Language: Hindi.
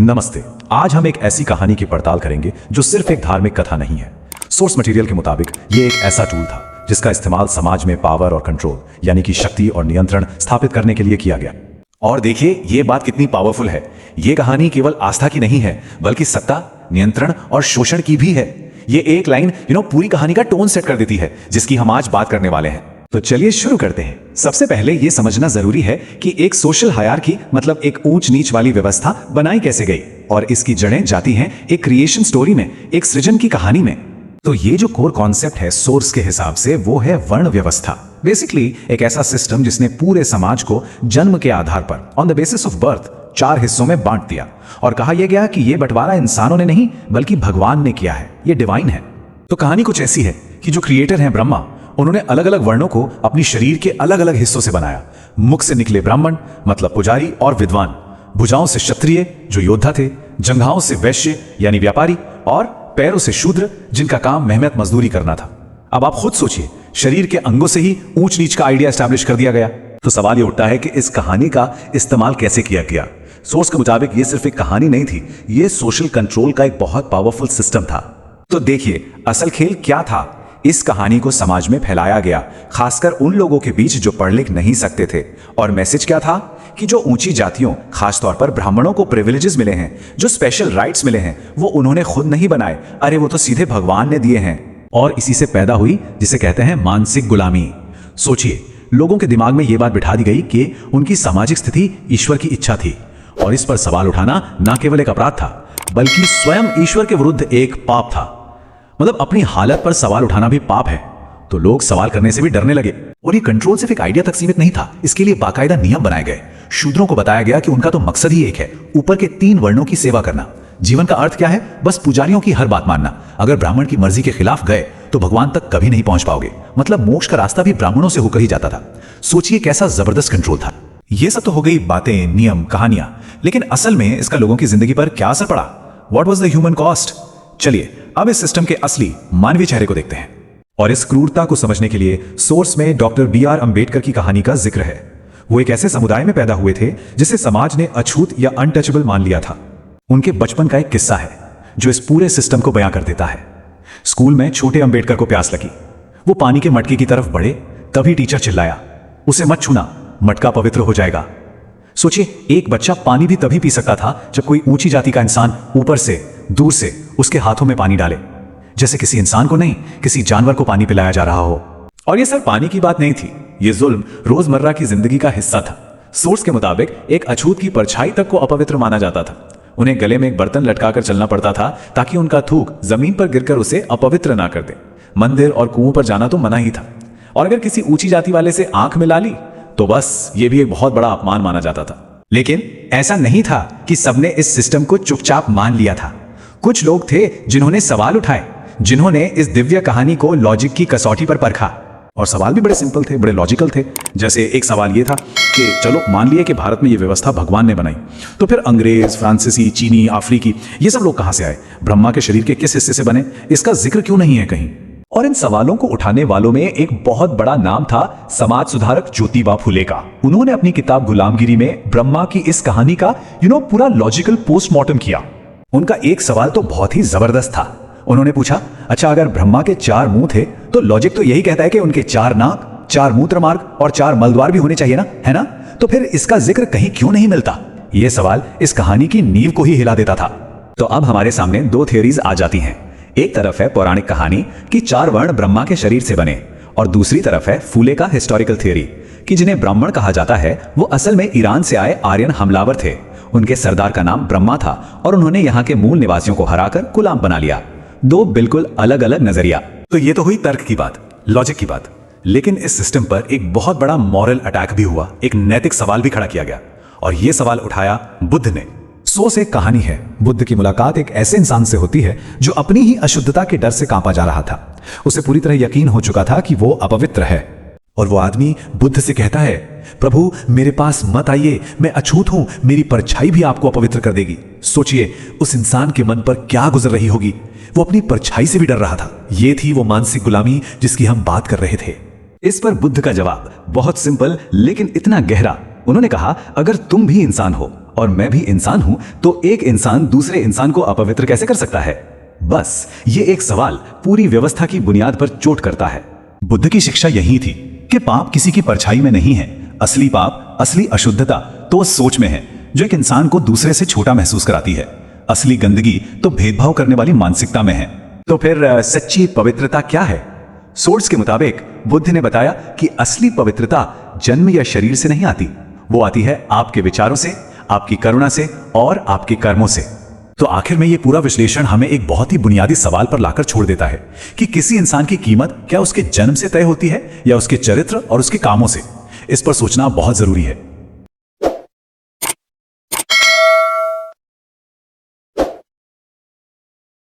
नमस्ते। आज हम एक ऐसी कहानी की पड़ताल करेंगे जो सिर्फ एक धार्मिक कथा नहीं है। सोर्स मटेरियल के मुताबिक ये एक ऐसा टूल था जिसका इस्तेमाल समाज में पावर और कंट्रोल यानी कि शक्ति और नियंत्रण स्थापित करने के लिए किया गया। और देखिए ये बात कितनी पावरफुल है। ये कहानी केवल आस्था की नहीं है बल्कि सत्ता, नियंत्रण और शोषण की भी है। ये एक लाइन पूरी कहानी का टोन सेट कर देती है जिसकी हम आज बात करने वाले हैं। तो चलिए शुरू करते हैं। सबसे पहले यह समझना जरूरी है कि एक सोशल हायरार्की मतलब एक ऊंच नीच वाली व्यवस्था बनाई कैसे गई और इसकी जड़ें जाती हैं एक क्रिएशन स्टोरी में, एक सृजन की कहानी में। तो ये जो कोर कॉन्सेप्ट है सोर्स के हिसाब से वो है वर्ण व्यवस्था। बेसिकली एक ऐसा सिस्टम जिसने पूरे समाज को जन्म के आधार पर on the basis of birth 4 हिस्सों में बांट दिया और कहा यह गया कि यह बंटवारा इंसानों ने नहीं बल्कि भगवान ने किया है, यह डिवाइन है। तो कहानी कुछ ऐसी है कि जो क्रिएटर हैं ब्रह्मा, उन्होंने अलग अलग वर्णों को अपनी शरीर के अलग अलग हिस्सों से बनाया। मुख से निकले ब्राह्मण मतलब पुजारी और विद्वान, भुजाओं से क्षत्रिय जो योद्धा थे, जंघाओं से वैश्य यानी व्यापारी और पैरों से शूद्र जिनका काम मेहनत मजदूरी करना था। अब आप खुद सोचिए, शरीर के अंगों से ही ऊंच नीच का आइडिया एस्टैब्लिश कर दिया गया। तो सवाल ये उठता है कि इस कहानी का इस्तेमाल कैसे किया गया। सोर्स के मुताबिक ये सिर्फ एक कहानी नहीं थी, ये सोशल कंट्रोल का एक बहुत पावरफुल सिस्टम था। तो देखिए असल खेल क्या था। इस कहानी को समाज में फैलाया गया, खासकर उन लोगों के बीच जो पढ़ लिख नहीं सकते थे। और मैसेज क्या था कि जो ऊंची जातियों, खासतौर पर ब्राह्मणों को प्रिविलेजेस मिले हैं, जो स्पेशल राइट्स मिले हैं, वो उन्होंने खुद नहीं बनाए, अरे वो तो सीधे भगवान ने दिए हैं। और इसी से पैदा हुई जिसे कहते हैं मानसिक गुलामी। सोचिए, लोगों के दिमाग में यह बात बिठा दी गई कि उनकी सामाजिक स्थिति ईश्वर की इच्छा थी और इस पर सवाल उठाना न केवल एक अपराध था बल्कि स्वयं ईश्वर के विरुद्ध एक पाप था। मतलब अपनी हालत पर सवाल उठाना भी पाप है। तो लोग सवाल करने से भी डरने लगे। और ये कंट्रोल सिर्फ एक आइडिया तक सीमित नहीं था, इसके लिए बाकायदा नियम बनाए गए। शूद्रों को बताया गया कि उनका तो मकसद ही एक है, ऊपर के 3 वर्णों की सेवा करना। जीवन का अर्थ क्या है? बस पुजारियों की हर बात मानना। अगर ब्राह्मण की मर्जी के खिलाफ गए तो भगवान तक कभी नहीं पहुंच पाओगे। मतलब मोक्ष का रास्ता भी ब्राह्मणों से होकर ही जाता था। सोचिए कैसा जबरदस्त कंट्रोल था। ये सब तो हो गई बातें, नियम, कहानियां, लेकिन असल में इसका लोगों की जिंदगी पर क्या असर पड़ा? What was the human cost? चलिए अब इस सिस्टम के असली मानवीय चेहरे को देखते हैं। और इस क्रूरता को समझने के लिए सोर्स में डॉक्टर B.R. अंबेडकर की कहानी का जिक्र है। वो एक ऐसे समुदाय में पैदा हुए थे जिसे समाज ने अछूत या अनटचेबल मान लिया था। उनके बचपन का एक किस्सा है जो इस पूरे सिस्टम को बयां कर देता है। स्कूल में छोटे अंबेडकर को प्यास लगी। वो पानी के मटके की तरफ बढ़े, तभी टीचर चिल्लाया, उसे मत छूना, मटका पवित्र हो जाएगा। सोचिए, एक बच्चा पानी भी तभी पी सकता था जब कोई ऊंची जाति का इंसान ऊपर से दूर से उसके हाथों में पानी डाले, जैसे किसी इंसान को नहीं, किसी जानवर को पानी पिलाया जा रहा हो। और ये सिर्फ पानी की बात नहीं थी, ये जुल्म रोजमर्रा की जिंदगी का हिस्सा था। सोर्स के मुताबिक एक अछूत की परछाई तक को अपवित्र माना जाता था। उन्हें गले में एक बर्तन लटकाकर चलना पड़ता था ताकि उनका थूक जमीन पर गिरकर उसे अपवित्र ना कर दे। मंदिर और कुओं पर जाना तो मना ही था। और अगर किसी ऊंची जाति वाले से आंख मिला ली तो बस ये भी एक बहुत बड़ा अपमान माना जाता था। लेकिन ऐसा नहीं था कि सबने इस सिस्टम को चुपचाप मान लिया था। कुछ लोग थे जिन्होंने सवाल उठाए, जिन्होंने इस दिव्य कहानी को लॉजिक की कसौटी पर परखा। और सवाल भी बड़े सिंपल थे, बड़े लॉजिकल थे। जैसे एक सवाल ये था कि चलो मान लिए कि भारत में ये व्यवस्था भगवान ने बनाई, तो फिर अंग्रेज, फ्रांसीसी, चीनी, अफ्रीकी ये सब लोग कहां से आए? ब्रह्मा के शरीर के किस हिस्से से बने? इसका जिक्र क्यों नहीं है कहीं? और इन सवालों को उठाने वालों में एक बहुत बड़ा नाम था समाज सुधारक ज्योतिबा फुले का। उन्होंने अपनी किताब गुलामगिरी में ब्रह्मा की इस कहानी का पूरा लॉजिकल पोस्टमार्टम किया। उनका एक सवाल तो बहुत ही जबरदस्त था। उन्होंने पूछा, अच्छा अगर ब्रह्मा के 4 मुंह थे तो लॉजिक तो यही कहता है कि उनके 4 नाक, 4 मूत्र मार्ग और 4 मलद्वार भी होने चाहिए ना, है ना? तो फिर इसका जिक्र कहीं क्यों नहीं मिलता? यह सवाल इस कहानी की नींव को ही हिला देता था। तो अब हमारे सामने 2 थियोरीज आ जाती हैं। एक तरफ है पौराणिक कहानी कि 4 वर्ण ब्रह्मा के शरीर से बने, और दूसरी तरफ है फूले का हिस्टोरिकल थियोरी कि जिन्हें ब्राह्मण कहा जाता है वो असल में ईरान से आए आर्यन हमलावर थे। उनके सरदार का नाम ब्रह्मा था और उन्होंने यहाँ के मूल निवासियों को हराकर गुलाम बना लिया। 2 बिल्कुल अलग अलग नजरिया। तो ये तो हुई तर्क की बात, लॉजिक की बात। लेकिन इस सिस्टम पर एक बहुत बड़ा मॉरल अटैक भी हुआ, एक नैतिक सवाल भी खड़ा किया गया। और यह सवाल उठाया बुद्ध ने। सोर्स एक कहानी है। बुद्ध की मुलाकात एक ऐसे इंसान से होती है जो अपनी ही अशुद्धता के डर से कांपा जा रहा था। उसे पूरी तरह यकीन हो चुका था कि वो अपवित्र है। और वो आदमी बुद्ध से कहता है, प्रभु मेरे पास मत आइए, मैं अछूत हूं, मेरी परछाई भी आपको अपवित्र कर देगी। सोचिए उस इंसान के मन पर क्या गुजर रही होगी। वो अपनी परछाई से भी डर रहा था। ये थी वो मानसिक गुलामी जिसकी हम बात कर रहे थे। इस पर बुद्ध का जवाब बहुत सिंपल लेकिन इतना गहरा। उन्होंने कहा, अगर तुम भी इंसान हो और मैं भी इंसान हूं, तो एक इंसान दूसरे इंसान को अपवित्र कैसे कर सकता है? बस ये एक सवाल पूरी व्यवस्था की बुनियाद पर चोट करता है। बुद्ध की शिक्षा यही थी कि पाप किसी की परछाई में नहीं है। असली पाप, असली अशुद्धता तो उस सोच में है जो एक इंसान को दूसरे से छोटा महसूस कराती है। असली गंदगी तो भेदभाव करने वाली मानसिकता में है। तो फिर सच्ची पवित्रता क्या है? सोर्स के मुताबिक बुद्ध ने बताया कि असली पवित्रता जन्म या शरीर से नहीं आती, वो आती है आपके विचारों से, आपकी करुणा से और आपके कर्मों से। तो आखिर में ये पूरा विश्लेषण हमें एक बहुत ही बुनियादी सवाल पर लाकर छोड़ देता है कि किसी इंसान की कीमत क्या उसके जन्म से तय होती है या उसके चरित्र और उसके कामों से? इस पर सोचना बहुत जरूरी है।